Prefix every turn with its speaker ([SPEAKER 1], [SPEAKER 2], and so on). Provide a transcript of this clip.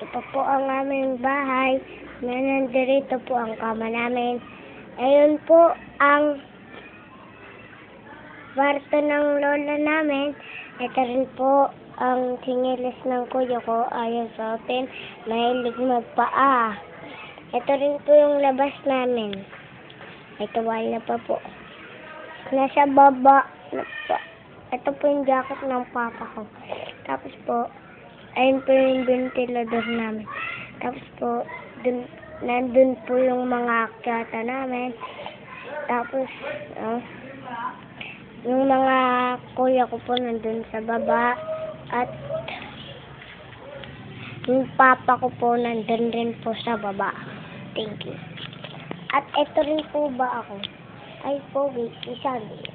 [SPEAKER 1] Ito pa po ang aming bahay. Nandito po ang kama namin. Ayun po ang kwarto ng lola namin. Ito rin po ang sinilis ng kuya ko. Ayaw sa atin. Mahilig magpaa. Ito rin po yung labas namin. Ito wala pa po. Nasa baba. Ito po yung jacket ng papa ko. Tapos po, ayun po yung ventilador namin. Tapos po, nandun po yung mga akyata namin. Tapos, yung mga kuya ko po nandun sa baba. At, yung papa ko po nandun rin po sa baba. Thank you. At ito rin po ba ako? Ay, pogi. Isang.